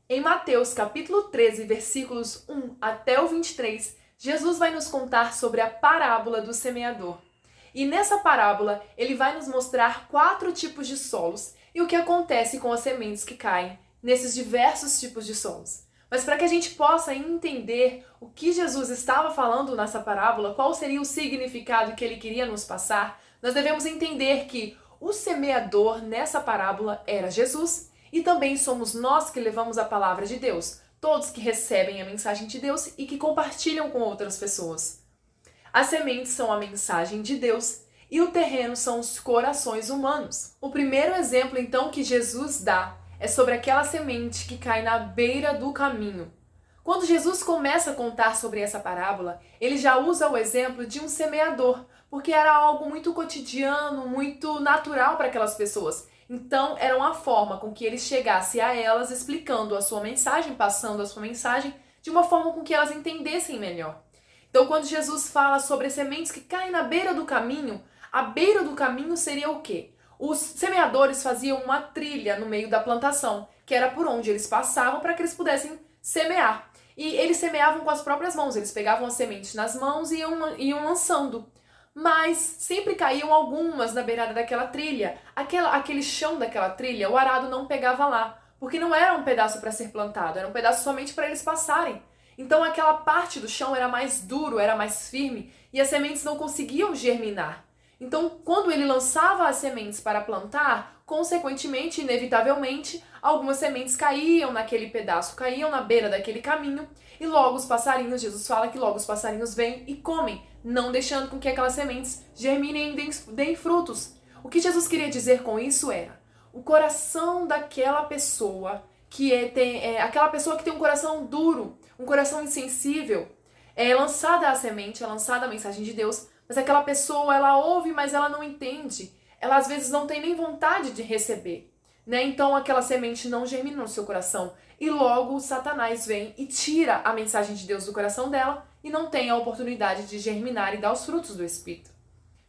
Em Mateus capítulo 13, versículos 1 até o 23, Jesus vai nos contar sobre a parábola do semeador. E nessa parábola, ele vai nos mostrar 4 tipos de solos e o que acontece com as sementes que caem nesses diversos tipos de solos. Mas para que a gente possa entender o que Jesus estava falando nessa parábola, qual seria o significado que ele queria nos passar, nós devemos entender que o semeador nessa parábola era Jesus e também somos nós que levamos a palavra de Deus, todos que recebem a mensagem de Deus e que compartilham com outras pessoas. As sementes são a mensagem de Deus e o terreno são os corações humanos. O primeiro exemplo, então, que Jesus dá é sobre aquela semente que cai na beira do caminho. Quando Jesus começa a contar sobre essa parábola, ele já usa o exemplo de um semeador, porque era algo muito cotidiano, muito natural para aquelas pessoas. Então, era uma forma com que ele chegasse a elas explicando a sua mensagem, passando a sua mensagem, de uma forma com que elas entendessem melhor. Então, quando Jesus fala sobre as sementes que caem na beira do caminho, a beira do caminho seria o quê? Os semeadores faziam uma trilha no meio da plantação, que era por onde eles passavam para que eles pudessem semear. E eles semeavam com as próprias mãos, eles pegavam as sementes nas mãos e iam lançando. Mas sempre caíam algumas na beirada daquela trilha. Aquele chão daquela trilha, o arado não pegava lá, porque não era um pedaço para ser plantado, era um pedaço somente para eles passarem. Então aquela parte do chão era mais duro, era mais firme, e as sementes não conseguiam germinar. Então, quando ele lançava as sementes para plantar, consequentemente, inevitavelmente, algumas sementes caíam naquele pedaço, caíam na beira daquele caminho, e logo os passarinhos, Jesus fala que logo os passarinhos vêm e comem, não deixando com que aquelas sementes germinem e deem frutos. O que Jesus queria dizer com isso era, o coração daquela pessoa aquela pessoa que tem um coração duro, um coração insensível, é lançada a semente, é lançada a mensagem de Deus, mas aquela pessoa, ela ouve, mas ela não entende. Ela às vezes não tem nem vontade de receber, né? Então aquela semente não germina no seu coração. E logo o Satanás vem e tira a mensagem de Deus do coração dela e não tem a oportunidade de germinar e dar os frutos do Espírito.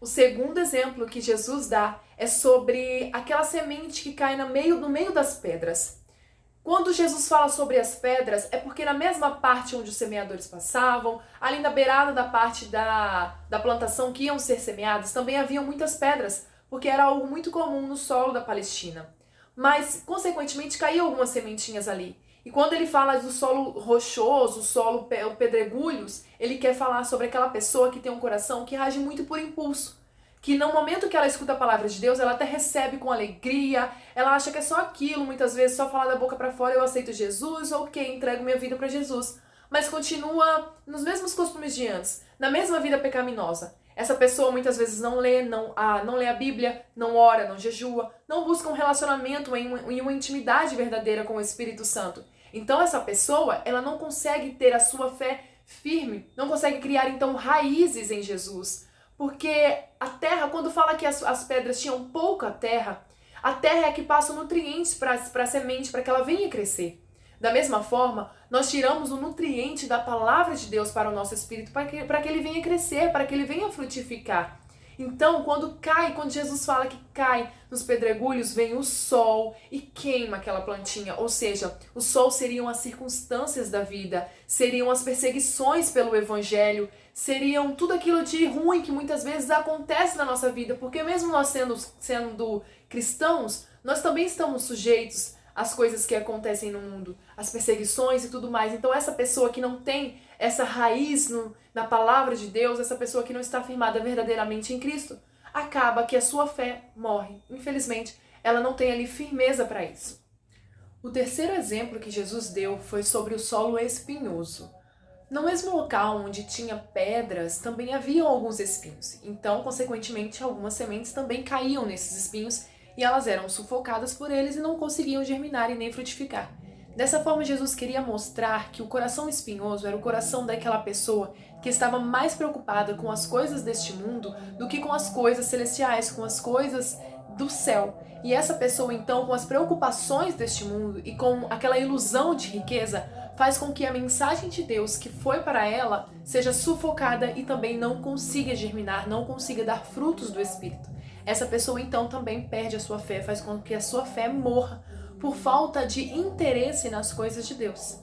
O segundo exemplo que Jesus dá é sobre aquela semente que cai no meio das pedras. Quando Jesus fala sobre as pedras, é porque na mesma parte onde os semeadores passavam, ali na beirada da parte da plantação que iam ser semeadas, também haviam muitas pedras, porque era algo muito comum no solo da Palestina. Mas, consequentemente, caíam algumas sementinhas ali. E quando ele fala do solo rochoso, o pedregulhos, ele quer falar sobre aquela pessoa que tem um coração que age muito por impulso. Que no momento que ela escuta a palavra de Deus, ela até recebe com alegria, ela acha que é só aquilo, muitas vezes só falar da boca para fora, eu aceito Jesus, ok, entrego minha vida para Jesus. Mas continua nos mesmos costumes de antes, na mesma vida pecaminosa. Essa pessoa muitas vezes não lê a Bíblia, não ora, não jejua, não busca um relacionamento em uma intimidade verdadeira com o Espírito Santo. Então essa pessoa, ela não consegue ter a sua fé firme, não consegue criar então raízes em Jesus. Porque a terra, quando fala que as pedras tinham pouca terra, a terra é que passa nutrientes para a semente, para que ela venha crescer. Da mesma forma, nós tiramos o nutriente da palavra de Deus para o nosso espírito, para que ele venha crescer, para que ele venha frutificar. Então, quando Jesus fala que cai nos pedregulhos, vem o sol e queima aquela plantinha. Ou seja, o sol seriam as circunstâncias da vida, seriam as perseguições pelo evangelho, seriam tudo aquilo de ruim que muitas vezes acontece na nossa vida, porque mesmo nós sendo cristãos, nós também estamos sujeitos às coisas que acontecem no mundo, às perseguições e tudo mais. Então essa pessoa que não tem essa raiz na palavra de Deus, essa pessoa que não está firmada verdadeiramente em Cristo, acaba que a sua fé morre. Infelizmente, ela não tem ali firmeza para isso. O terceiro exemplo que Jesus deu foi sobre o solo espinhoso. No mesmo local onde tinha pedras, também haviam alguns espinhos. Então, consequentemente, algumas sementes também caíam nesses espinhos e elas eram sufocadas por eles e não conseguiam germinar e nem frutificar. Dessa forma, Jesus queria mostrar que o coração espinhoso era o coração daquela pessoa que estava mais preocupada com as coisas deste mundo do que com as coisas celestiais, com as coisas do céu. E essa pessoa, então, com as preocupações deste mundo e com aquela ilusão de riqueza, faz com que a mensagem de Deus que foi para ela seja sufocada e também não consiga germinar, não consiga dar frutos do Espírito. Essa pessoa, então, também perde a sua fé, faz com que a sua fé morra, por falta de interesse nas coisas de Deus.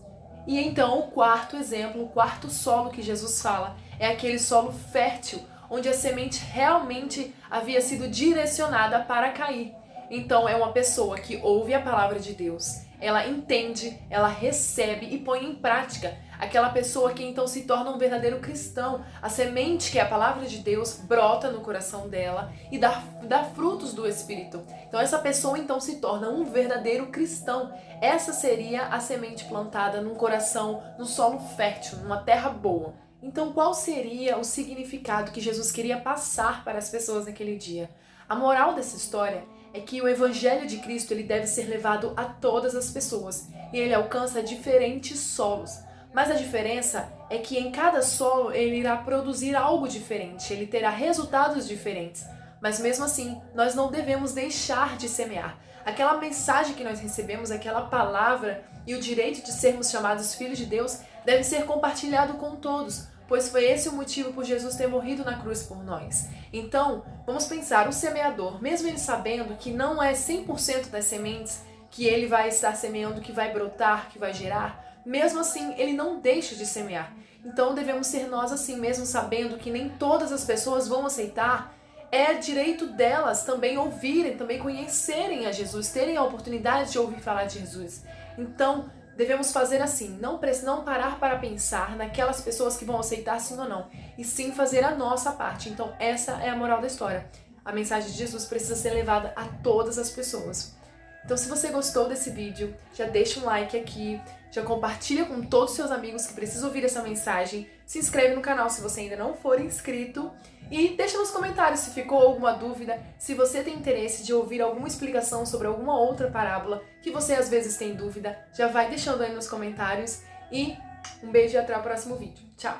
E então o quarto exemplo, o quarto solo que Jesus fala, é aquele solo fértil, onde a semente realmente havia sido direcionada para cair. Então é uma pessoa que ouve a palavra de Deus, ela entende, ela recebe e põe em prática. Aquela pessoa que então se torna um verdadeiro cristão. A semente, que é a palavra de Deus, brota no coração dela e dá frutos do Espírito. Então essa pessoa então se torna um verdadeiro cristão. Essa seria a semente plantada num coração, num solo fértil, numa terra boa. Então qual seria o significado que Jesus queria passar para as pessoas naquele dia? A moral dessa história é que o Evangelho de Cristo ele deve ser levado a todas as pessoas e ele alcança diferentes solos. Mas a diferença é que em cada solo ele irá produzir algo diferente, ele terá resultados diferentes. Mas mesmo assim, nós não devemos deixar de semear. Aquela mensagem que nós recebemos, aquela palavra e o direito de sermos chamados filhos de Deus deve ser compartilhado com todos, pois foi esse o motivo por Jesus ter morrido na cruz por nós. Então, vamos pensar, o semeador, mesmo ele sabendo que não é 100% das sementes que ele vai estar semeando, que vai brotar, que vai gerar, mesmo assim, ele não deixa de semear. Então devemos ser nós assim, mesmo sabendo que nem todas as pessoas vão aceitar, é direito delas também ouvirem, também conhecerem a Jesus, terem a oportunidade de ouvir falar de Jesus. Então, devemos fazer assim, não parar para pensar naquelas pessoas que vão aceitar sim ou não, e sim fazer a nossa parte. Então, essa é a moral da história. A mensagem de Jesus precisa ser levada a todas as pessoas. Então, se você gostou desse vídeo, já deixa um like aqui, já compartilha com todos os seus amigos que precisam ouvir essa mensagem, se inscreve no canal se você ainda não for inscrito e deixa nos comentários se ficou alguma dúvida, se você tem interesse de ouvir alguma explicação sobre alguma outra parábola que você às vezes tem dúvida, já vai deixando aí nos comentários e um beijo e até o próximo vídeo. Tchau!